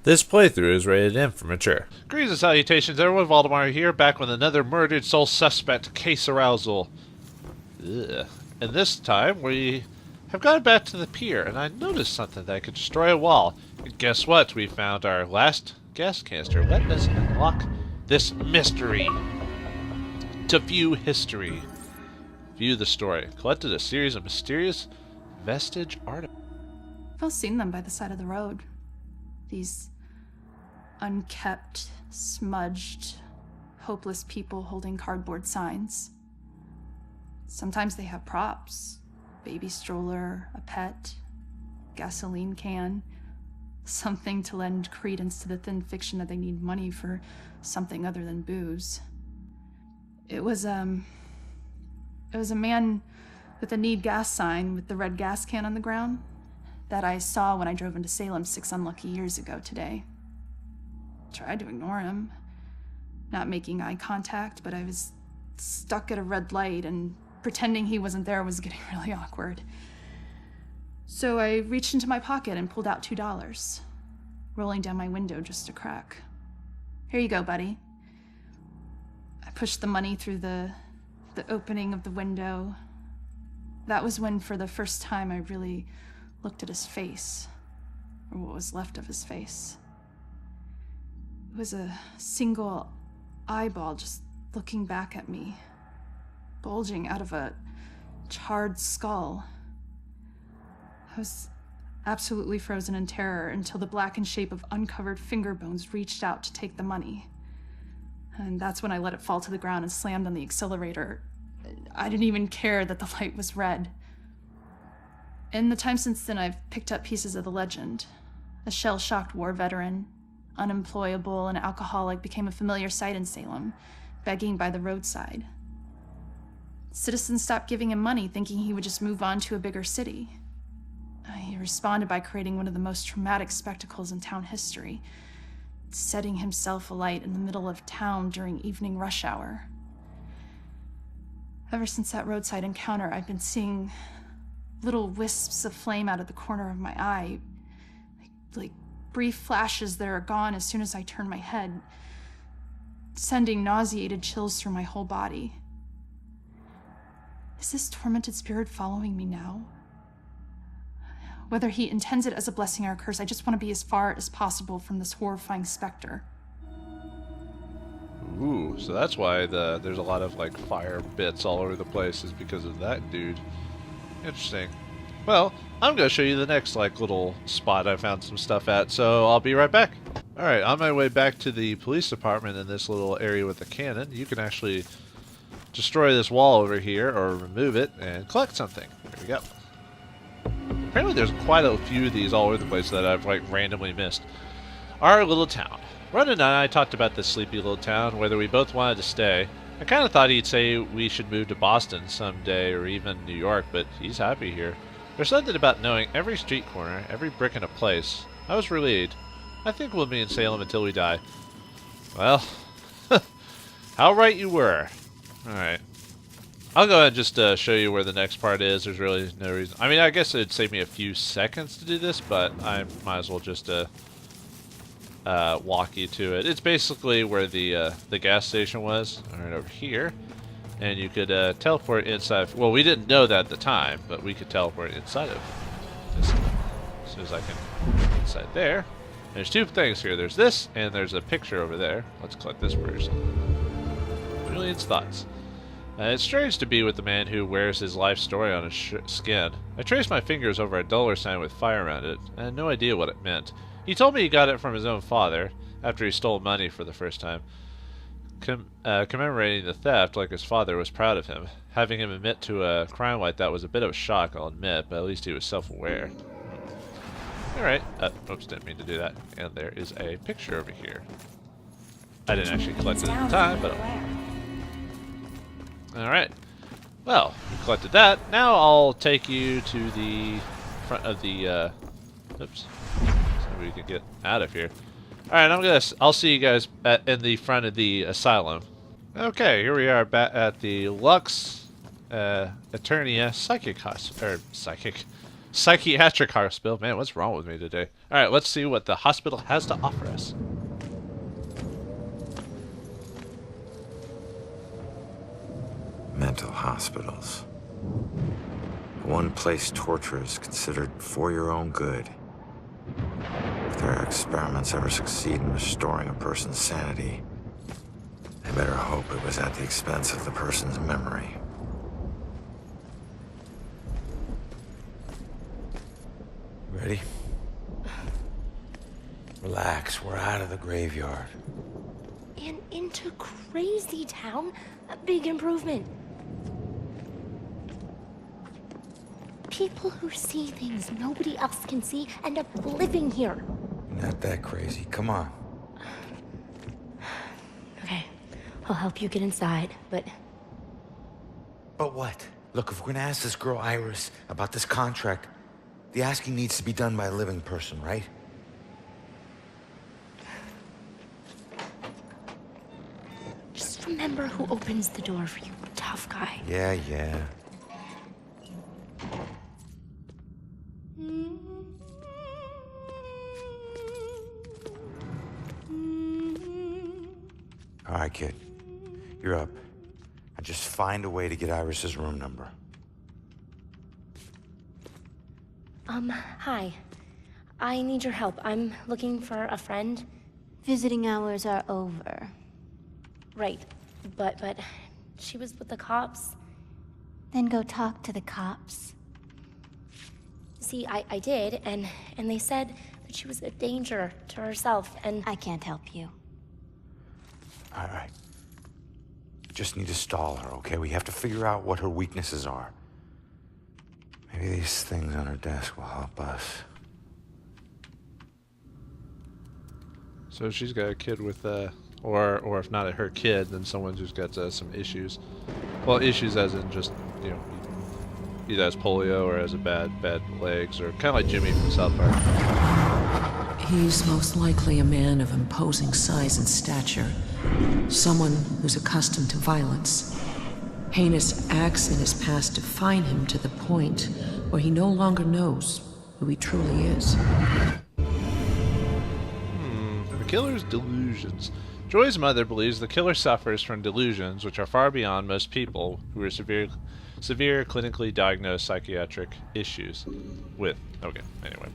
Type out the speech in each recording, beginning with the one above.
This playthrough is rated M for mature. Greetings and salutations, everyone. Vauldemare here, back with another murdered soul suspect case arousal. Ugh. And this time we have gone back to the pier, and I noticed something that could destroy a wall. And guess what? We found our last gas canister. Let us unlock this mystery. To view history. View the story. Collected a series of mysterious vestige artifacts. I've all seen them by the side of the road. These unkept, smudged, hopeless people holding cardboard signs. Sometimes they have props. Baby stroller, a pet, gasoline can. Something to lend credence to the thin fiction that they need money for something other than booze. It was a man with a need gas sign with the red gas can on the ground that I saw when I drove into Salem 6 unlucky years ago today. Tried to ignore him, not making eye contact, but I was stuck at a red light and pretending he wasn't there was getting really awkward. So I reached into my pocket and pulled out $2, rolling down my window just a crack. Here you go, buddy. I pushed the money through the opening of the window. That was when, for the first time, I really looked at his face, or what was left of his face. It was a single eyeball just looking back at me, bulging out of a charred skull. I was absolutely frozen in terror until the blackened shape of uncovered finger bones reached out to take the money. And that's when I let it fall to the ground and slammed on the accelerator. I didn't even care that the light was red. In the time since then, I've picked up pieces of the legend. A shell-shocked war veteran, unemployable and alcoholic, became a familiar sight in Salem, begging by the roadside. Citizens stopped giving him money, thinking he would just move on to a bigger city. He responded by creating one of the most traumatic spectacles in town history, setting himself alight in the middle of town during evening rush hour. Ever since that roadside encounter, I've been seeing little wisps of flame out of the corner of my eye, like brief flashes that are gone as soon as I turn my head, sending nauseated chills through my whole body. Is this tormented spirit following me now? Whether he intends it as a blessing or a curse, I just want to be as far as possible from this horrifying specter. Ooh, so that's why there's a lot of like fire bits all over the place, is because of that dude. Interesting. Well, I'm going to show you the next like little spot I found some stuff at, so I'll be right back. Alright, on my way back to the police department in this little area with the cannon, you can actually destroy this wall over here, or remove it, and collect something. There we go. Apparently there's quite a few of these all over the place that I've like randomly missed. Our little town. Ronan and I talked about this sleepy little town, whether we both wanted to stay. I kind of thought he'd say we should move to Boston someday, or even New York, but he's happy here. There's something about knowing every street corner, every brick in a place. I was relieved. I think we'll be in Salem until we die. Well, how right you were. Alright. I'll go ahead and just show you where the next part is. There's really no reason. I mean, I guess it'd save me a few seconds to do this, but I might as well just walk you to it. It's basically where the gas station was, right over here, and you could teleport inside. Well, we didn't know that at the time, but we could teleport inside of this. As soon as I can get inside there. There's two things here. There's this, and there's a picture over there. Let's collect this first. Julian's thoughts. It's strange to be with the man who wears his life story on his skin. I traced my fingers over a dollar sign with fire around it. I had no idea what it meant. He told me he got it from his own father, after he stole money for the first time. Commemorating the theft like his father was proud of him. Having him admit to a crime like that was a bit of a shock, I'll admit, but at least he was self-aware. Alright. Oops, didn't mean to do that. And there is a picture over here. I didn't actually collect it at the time, but... Alright. Well, we collected that. Now I'll take you to the front of the, oops. So we can get out of here. Alright, I'll see you guys in the front of the asylum. Okay, here we are back at the Lux Eternia Psychic Psychiatric hospital. Man, what's wrong with me today? Alright, let's see what the hospital has to offer us. Mental hospitals. One place torture is considered for your own good. If their experiments ever succeed in restoring a person's sanity, they better hope it was at the expense of the person's memory. Ready? Relax, we're out of the graveyard. And into Crazy Town? A big improvement. People who see things nobody else can see end up living here. Not that crazy, come on. Okay, I'll help you get inside, but... But what? Look, if we're gonna ask this girl Iris about this contract, the asking needs to be done by a living person, right? Just remember who opens the door for you, tough guy. Yeah, yeah. All right, kid. You're up. Now just find a way to get Iris's room number. Hi. I need your help. I'm looking for a friend. Visiting hours are over. Right. But she was with the cops. Then go talk to the cops. See, I did, and they said that she was a danger to herself, and... I can't help you. All right. Just need to stall her, okay? We have to figure out what her weaknesses are. Maybe these things on her desk will help us. So she's got a kid with, or if not her kid, then someone who's got some issues. Well, issues as in just, you know, either has polio or has a bad legs, or kind of like Jimmy from South Park. He's most likely a man of imposing size and stature. Someone who's accustomed to violence. Heinous acts in his past define him to the point where he no longer knows who he truly is. The killer's delusions. Joy's mother believes the killer suffers from delusions which are far beyond most people who are severe clinically diagnosed psychiatric issues with. Okay, anyway.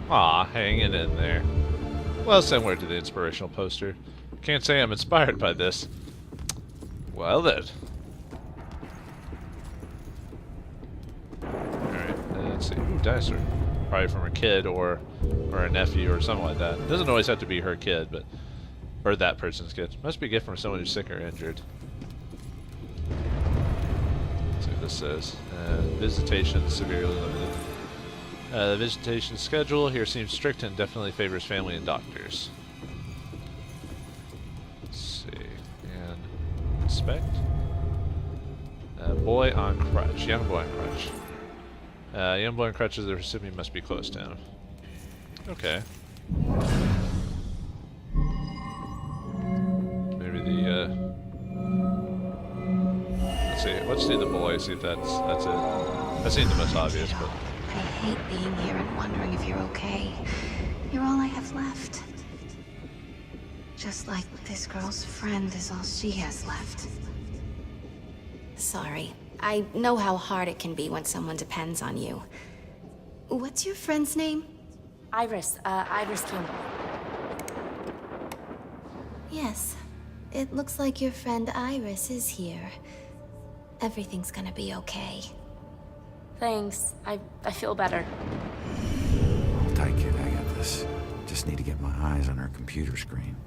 Aw, hanging in there. Well, similar to the inspirational poster. Can't say I'm inspired by this. Well then. Alright, let's see. Ooh, dinosaur. Probably from a kid or a nephew or something like that. It doesn't always have to be her kid, but... Or that person's kid. Must be a gift from someone who's sick or injured. Let's see what this says. Visitation severely limited. The visitation schedule here seems strict and definitely favors family and doctors. Let's see. And inspect. Boy on crutch. Young boy on crutch. Young boy on crutches, the recipient must be close down. Okay. Maybe the, let's see. Let's do the boy, see if that's it. That seems the most obvious, but... I hate being here and wondering if you're okay. You're all I have left. Just like this girl's friend is all she has left. Sorry. I know how hard it can be when someone depends on you. What's your friend's name? Iris Campbell. Yes. It looks like your friend Iris is here. Everything's gonna be okay. Thanks. I feel better. Hold tight, kid. I got this. Just need to get my eyes on her computer screen.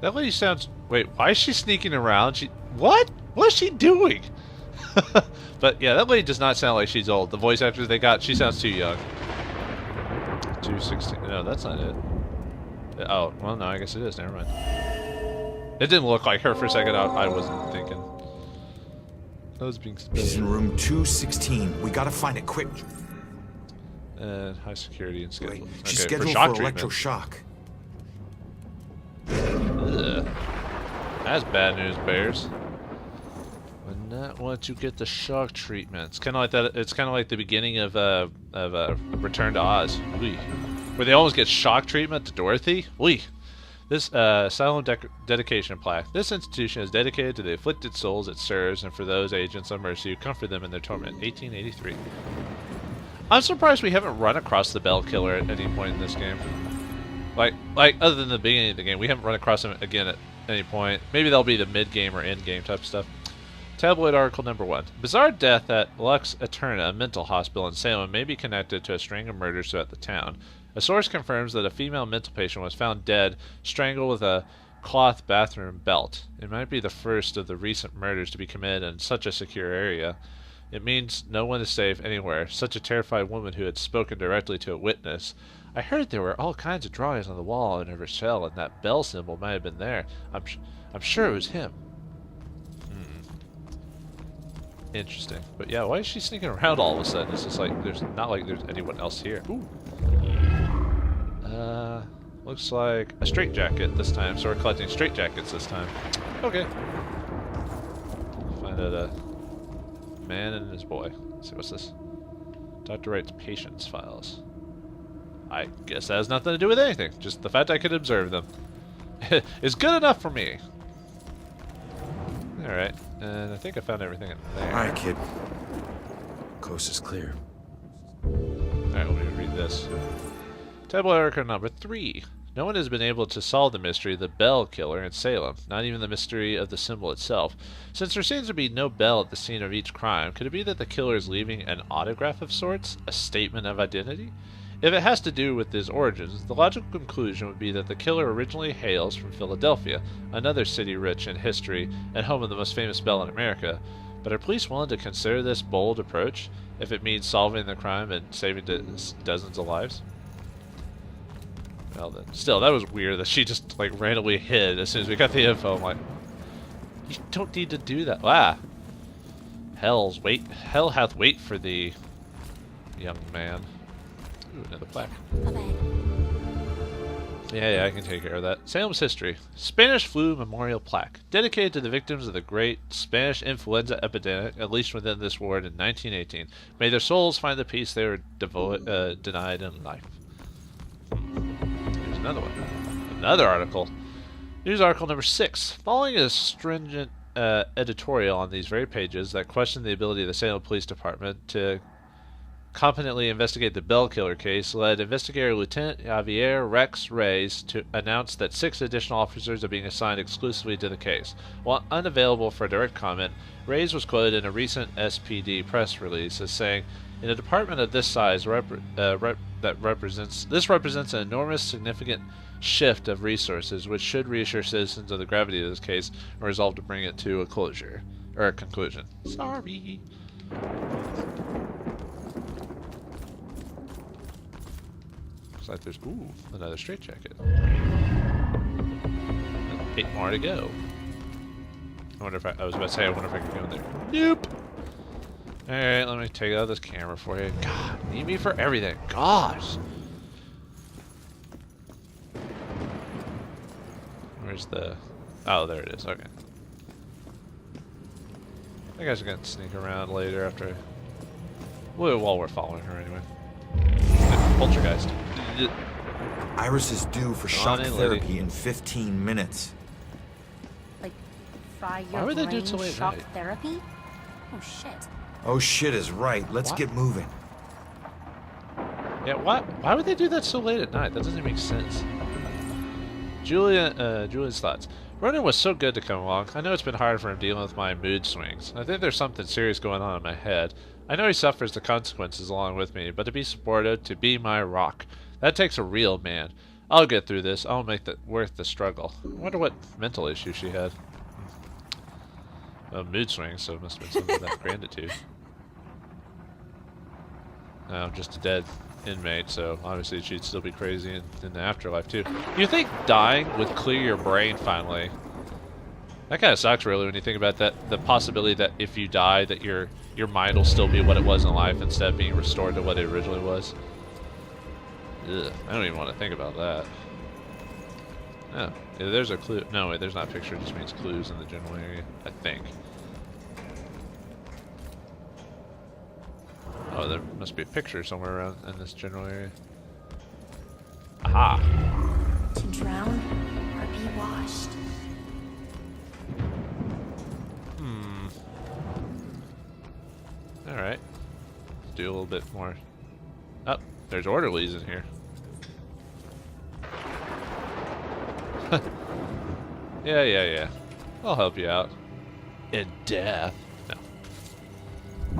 That lady sounds... Wait, why is she sneaking around? What? What's she doing? But yeah, that lady does not sound like she's old. The voice actors they got, she sounds too young. 216. No, that's not it. Oh, well, no, I guess it is. Never mind. It didn't look like her for a second. I wasn't thinking. I was being spilled. She's in room 216. We gotta find it quick. High security and schedule. Wait, she's Okay, scheduled shock for treatment. electroshock. Ugh. That's bad news, Bears. Once you get the shock treatment, it's kind of like that. It's kind of like the beginning of Return to Oz, where they always get shock treatment to Dorothy. This asylum dedication plaque. This institution is dedicated to the afflicted souls it serves, and for those agents of mercy who comfort them in their torment. 1883. I'm surprised we haven't run across the Bell Killer at any point in this game. Like other than the beginning of the game, we haven't run across him again at any point. Maybe that'll be the mid-game or end-game type stuff. Tabloid article number 1. Bizarre death at Lux Eterna, a mental hospital in Salem, may be connected to a string of murders throughout the town. A source confirms that a female mental patient was found dead, strangled with a cloth bathroom belt. It might be the first of the recent murders to be committed in such a secure area. It means no one is safe anywhere. Such a terrified woman who had spoken directly to a witness. I heard there were all kinds of drawings on the wall in her cell, and that bell symbol might have been there. I'm sure it was him. Interesting. But yeah, why is she sneaking around all of a sudden? It's just like, there's not like there's anyone else here. Ooh. Looks like a straitjacket this time, so we're collecting straitjackets this time. Okay. Find out a man and his boy. Let's see, what's this? Dr. Wright's patients files. I guess that has nothing to do with anything. Just the fact I could observe them is good enough for me. Alright, and I think I found everything in there. Alright, kid. Coast is clear. Alright, let me read this. Tabloid article number 3. No one has been able to solve the mystery of the Bell Killer in Salem, not even the mystery of the symbol itself. Since there seems to be no bell at the scene of each crime, could it be that the killer is leaving an autograph of sorts? A statement of identity? If it has to do with his origins, the logical conclusion would be that the killer originally hails from Philadelphia, another city rich in history and home of the most famous bell in America. But are police willing to consider this bold approach if it means solving the crime and saving dozens of lives? Well then, still, that was weird that she just like randomly hid as soon as we got the info. I'm like, you don't need to do that. Ah, hell hath wait for thee, young man. Ooh, another plaque. Yeah, I can take care of that. Salem's history. Spanish flu memorial plaque. Dedicated to the victims of the great Spanish influenza epidemic, unleashed within this ward in 1918. May their souls find the peace they were denied in life. Here's another one. Another article. News article number 6. Following a stringent editorial on these very pages that questioned the ability of the Salem Police Department to competently investigate the Bell Killer case, led investigator Lieutenant Javier Rex Reyes to announce that 6 additional officers are being assigned exclusively to the case. While unavailable for direct comment, Reyes was quoted in a recent SPD press release as saying, "In a department of this size, this represents an enormous, significant shift of resources, which should reassure citizens of the gravity of this case and resolve to bring it to a closure or a conclusion." Sorry. Looks like there's another straitjacket. 8 more to go. I wonder if I was about to say, I wonder if I can go in there. Nope. Alright, let me take out this camera for you. God, need me for everything. Gosh. Where's the... Oh, there it is. Okay. I guess I can sneak around later after... Well, while we're following her anyway. Poltergeist. Iris is due for shock therapy in 15 minutes. Like, fry your Why would they do it brain so late at shock night? therapy? Oh shit. Oh shit is right. Let's get moving. Yeah, why would they do that so late at night? That doesn't make sense. Julian's thoughts. Ronan was so good to come along. I know it's been hard for him dealing with my mood swings. I think there's something serious going on in my head. I know he suffers the consequences along with me, but to be supportive, to be my rock, that takes a real man. I'll get through this. I'll make it worth the struggle. I wonder what mental issue she had. Mood swings, so it must have been something that gratitude. No, just a dead inmate, so obviously she'd still be crazy in the afterlife too. You think dying would clear your brain finally? That kind of sucks, really, when you think about that. The possibility that if you die, that your mind will still be what it was in life instead of being restored to what it originally was. Ugh, I don't even want to think about that. Oh, yeah, there's a clue. No, wait, there's not a picture. It just means clues in the general area, I think. Oh, there must be a picture somewhere around in this general area. Aha! To drown or be washed. Alright. Let's do a little bit more. Oh, there's orderlies in here. Yeah. I'll help you out. In death. No.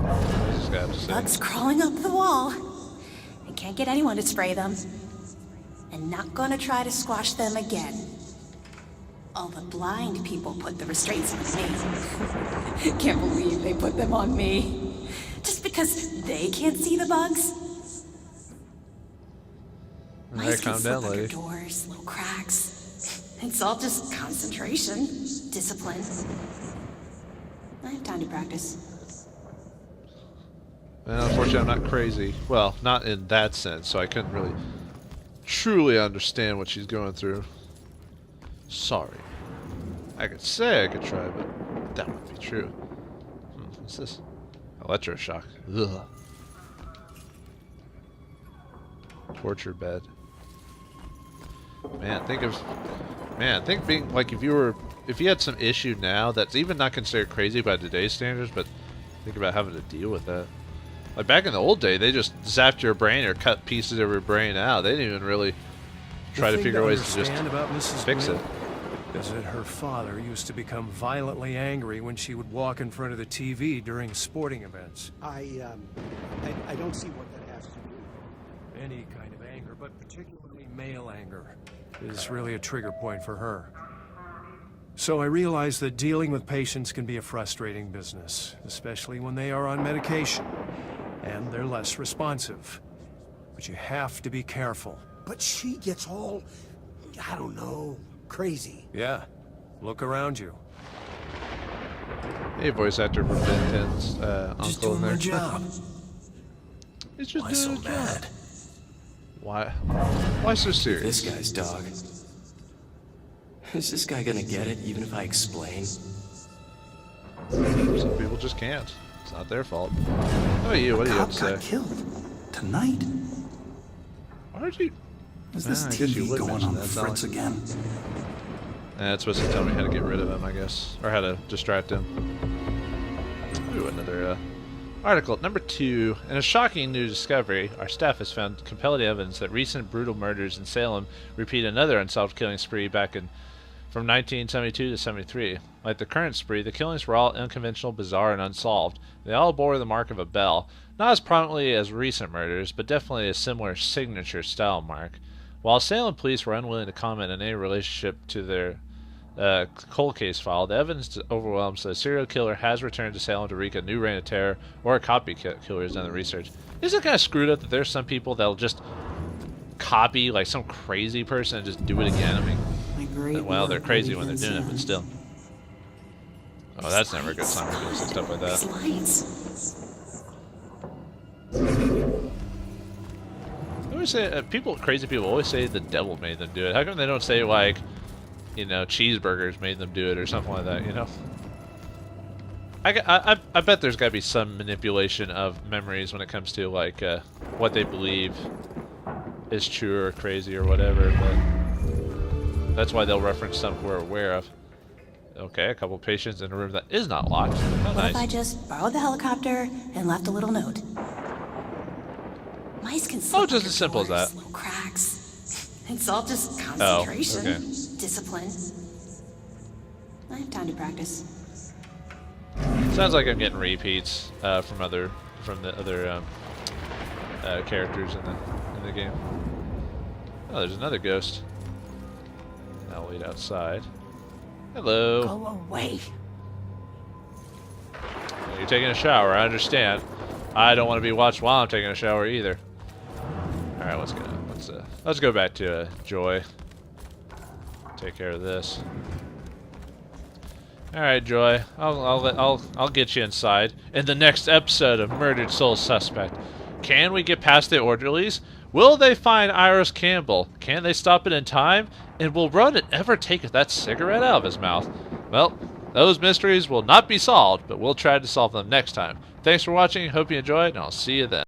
What's this guy have to say? Bugs crawling up the wall. I can't get anyone to spray them. And not gonna try to squash them again. All the blind people put the restraints on me. Can't believe they put them on me. Just because they can't see the bugs? Alright, Mice can calm slip down, under lady. doors, little cracks. It's all just concentration, discipline. I have time to practice. Well, unfortunately, I'm not crazy. Well, not in that sense, so I couldn't really truly understand what she's going through. Sorry. I could say I could try, but that wouldn't be true. What's this? Electroshock. Ugh. Torture bed. Man, think being like if you had some issue now that's even not considered crazy by today's standards, but think about having to deal with that. Like back in the old day, they just zapped your brain or cut pieces of your brain out. They didn't even really try to figure ways to just about Mrs. fix it. Is that her father used to become violently angry when she would walk in front of the TV during sporting events. I don't see what that has to do. Any kind of anger, but particularly male anger, is really a trigger point for her. So I realize that dealing with patients can be a frustrating business, especially when they are on medication, and they're less responsive. But you have to be careful. But she gets all, I don't know, crazy. Yeah, look around you. Hey, voice actor for Ben 10's Just uncle in doing there. my job. He's just Why doing so his job. mad? Why so serious? This guy's dog. Is this guy gonna get it, even if I explain? Some people just can't. It's not their fault. How about you? What do you have to say? Got killed tonight. Why did you? Is this I guess you TV would going mention on that, Fritz Sally. again? It's supposed to tell me how to get rid of him, I guess, or how to distract him. Ooh, another article. Number 2. In a shocking new discovery, our staff has found compelling evidence that recent brutal murders in Salem repeat another unsolved killing spree back in from 1972 to 73. Like the current spree, the killings were all unconventional, bizarre, and unsolved. They all bore the mark of a bell, not as prominently as recent murders, but definitely a similar signature style mark. While Salem police were unwilling to comment on any relationship to their cold case file, the evidence overwhelms that a serial killer has returned to Salem to wreak a new reign of terror, or a copycat killer has done the research. Isn't it kind of screwed up that there's some people that'll just copy like some crazy person and just do it again? I mean, well, they're crazy when they're doing it, but still. Oh, that's never a good sign for doing stuff like that. I always say, crazy people always say the devil made them do it. How come they don't say like, you know, cheeseburgers made them do it or something like that? You know, I bet there's got to be some manipulation of memories when it comes to like what they believe is true or crazy or whatever. But that's why they'll reference something we're aware of. Okay, a couple patients in a room that is not locked. Oh, What if I nice. just borrowed the helicopter and left a little note? Mice can slip just under as simple as doors, that. little cracks. It's all just concentration, okay. discipline. I have time to practice. Sounds like I'm getting repeats from the other characters in the game. Oh, there's another ghost. I'll wait outside. Hello. Go away. You're taking a shower. I understand. I don't want to be watched while I'm taking a shower either. All right, let's go back to Joy. Take care of this. All right, Joy. I'll get you inside in the next episode of Murdered Soul Suspect. Can we get past the orderlies? Will they find Iris Campbell? Can they stop it in time? And will Ronan ever take that cigarette out of his mouth? Well, those mysteries will not be solved, but we'll try to solve them next time. Thanks for watching. Hope you enjoyed, and I'll see you then.